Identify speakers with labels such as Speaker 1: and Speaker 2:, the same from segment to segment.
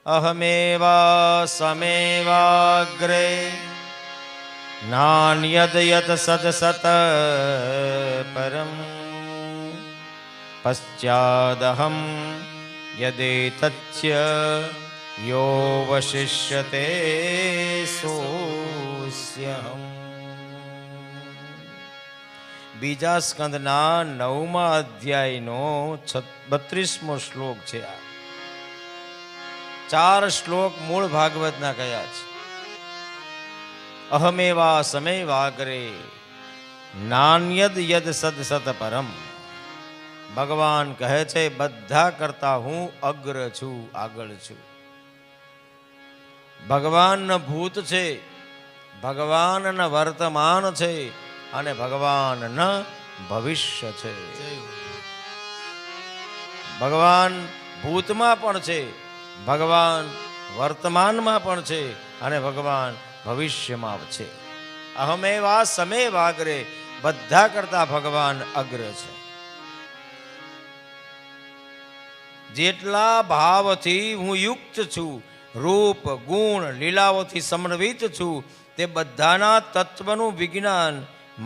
Speaker 1: અહમેવા સમેવાગ્રે નાન્યદ યત સદ સત પરમ પશ્ચાદહમ યદેતચ્ય યો વશિષ્યતે સોસ્યહમ. બીજા સ્કંદના 9મા અધ્યાયનો 32મો શ્લોક છે. આ 4 શ્લોક મૂળ ભાગવતના કયા છે. અહમેવા સમેવાગ્રે નાન્યદ યદ સદ સત પરમ. ભગવાન કહે છે બધા કરતા હું અગ્ર છું, આગળ છું. ભગવાન ભૂત છે, ભગવાન વર્તમાન છે અને ભગવાન ભવિષ્ય છે. ભગવાન ભૂતમાં પણ છે, ભગવાન વર્તમાનમાં પણ છે અને ભગવાન ભવિષ્યમાં છે. અહમેવા સમેવાગ્રે, બધા કરતા ભગવાન અગ્ર છે. જેટલા ભાવથી હું યુક્ત છું, રૂપ ગુણ લીલાઓથી સમન્વિત છું, તે બધાના તત્વનું વિજ્ઞાન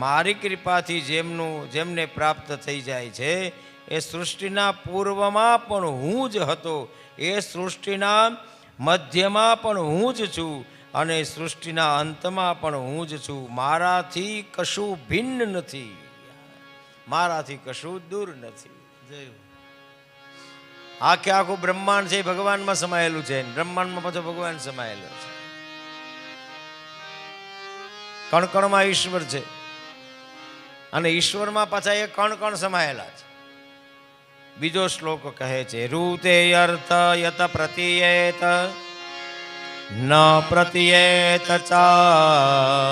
Speaker 1: મારી કૃપાથી જેમને પ્રાપ્ત થઈ જાય છે. એ સૃષ્ટિના પૂર્વમાં પણ હું જ હતો, એ સૃષ્ટિના મધ્યમાં પણ હું જ છું અને સૃષ્ટિના અંતમાં પણ હું જ છું. મારાથી કશું ભિન્ન નથી, મારાથી કશું દૂર નથી. આખે આખું બ્રહ્માંડ છે ભગવાનમાં સમાયેલું છે, બ્રહ્માંડમાં પાછો ભગવાન સમાયેલો છે. કણકણમાં ઈશ્વર છે અને ઈશ્વરમાં પાછા એ કણ સમાયેલા છે. બીજો શ્લોક કહે છે રૂતે અર્થ યત પ્રતીયેત ન પ્રતીયેત ચાત્મની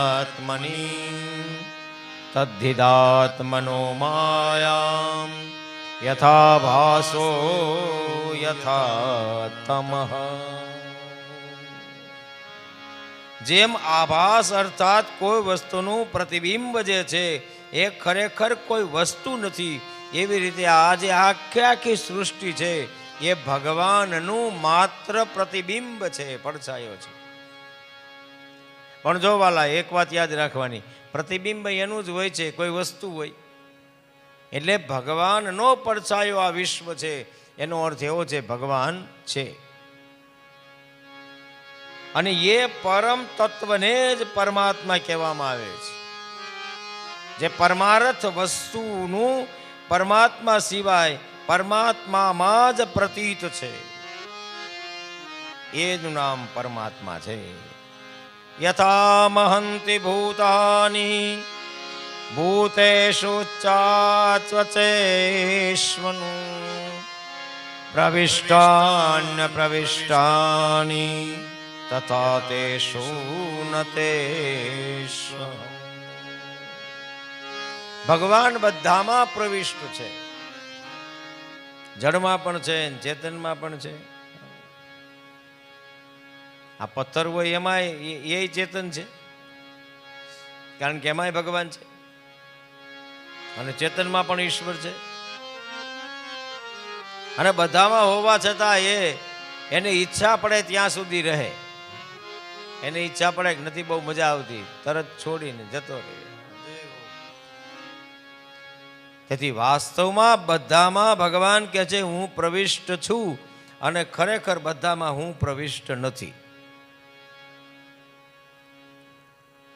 Speaker 1: તદ્ધિદાત્મનો માયામ યથા ભાસો યથા તમઃ. જેમ આભાસ અર્થાત કોઈ વસ્તુનું પ્રતિબિંબ જે છે એ ખરેખર કોઈ વસ્તુ નથી, એવી રીતે આજે આખી સૃષ્ટિ છે એ ભગવાનનું માત્ર પ્રતિબિંબ છે, પડછાયો છે. પણ જો વાલા એક વાત યાદ રાખવાની, પ્રતિબિંબ એનું જ હોય છે, કોઈ વસ્તુ હોય એટલે ભગવાનનો પડછાયો આ વિશ્વ છે. એનો અર્થ એવો છે ભગવાન છે અને એ પરમ તત્વને જ પરમાત્મા કહેવામાં આવે છે. જે પરમાર્થ વસ્તુનું પરમાત્મા સિવાય પરમાત્મામાં જ પ્રતીત છે, એનું નામ પરમાત્મા છે. યથા મહંતિ ભૂતાની ભૂતેષુ ચાત્વચેષ્વનું પ્રવિષ્ટાન્ય પ્રવિષ્ટાની તથા તેષુ ન તેષ્વ. ભગવાન બધામાં પ્રવિષ્ટ છે, જળમાં પણ છે, ચેતનમાં પણ છે. આ પથ્થર હોય એમાં એ ચેતન છે, કારણ કે એમાંય ભગવાન છે અને ચેતનમાં પણ ઈશ્વર છે. અને બધામાં હોવા છતાં એને ઈચ્છા પડે ત્યાં સુધી રહે. એને ઈચ્છા પડે કે નથી બહુ મજા આવતી, તરત છોડીને જતો રહે. તેથી વાસ્તવમાં બધામાં ભગવાન કહે છે હું પ્રવિષ્ટ છું અને ખરેખર બધામાં હું પ્રવિષ્ટ નથી.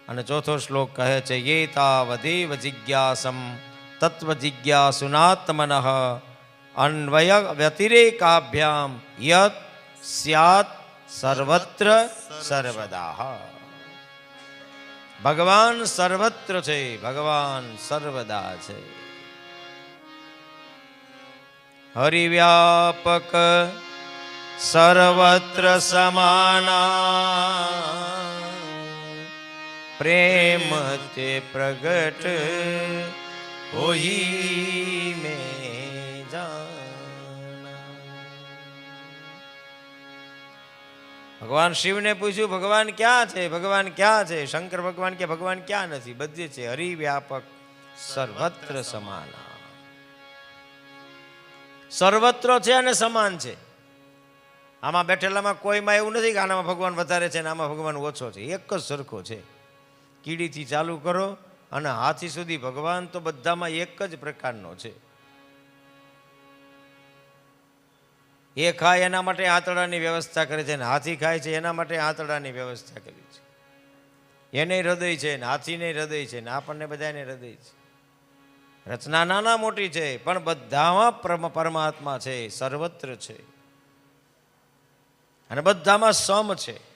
Speaker 1: અને ચોથો શ્લોક કહે છે યે તાવદેવ જિજ્ઞાસમ તત્વ જિજ્ઞાસુનાત્મનઃ અન્વય વ્યતિરેકાભ્યામ યત સ્યાત સર્વત્ર સર્વદા. ભગવાન સર્વત્ર છે, ભગવાન સર્વદા છે. હરિવ્યાપક સર્વત્ર સમાના પ્રેમ તે પ્રગટ હોઈ મે જાના. ભગવાન શિવને પૂછ્યું ભગવાન ક્યાં છે, ભગવાન ક્યાં છે? શંકર ભગવાન કે ભગવાન ક્યાં નથી, બધે છે. હરિવ્યાપક સર્વત્ર સમાના. સર્વત્ર છે અને સમાન છે. આમાં બેઠેલામાં કોઈમાં એવું નથી કે આનામાં ભગવાન વધારે છે ને આમાં ભગવાન ઓછો છે, એક જ સરખો છે. કીડીથી ચાલુ કરો અને હાથી સુધી ભગવાન તો બધામાં એક જ પ્રકારનો છે. એ ખાય એના માટે આંતરડાની વ્યવસ્થા કરે છે, ને હાથી ખાય છે એના માટે આંતરડાની વ્યવસ્થા કરી છે. એને હૃદય છે ને હાથીને હૃદય છે ને આપણને બધાને હૃદય છે. રચના નાના મોટી છે પણ બધામાં પરમાત્મા છે, સર્વત્ર છે અને બધામાં સમ છે.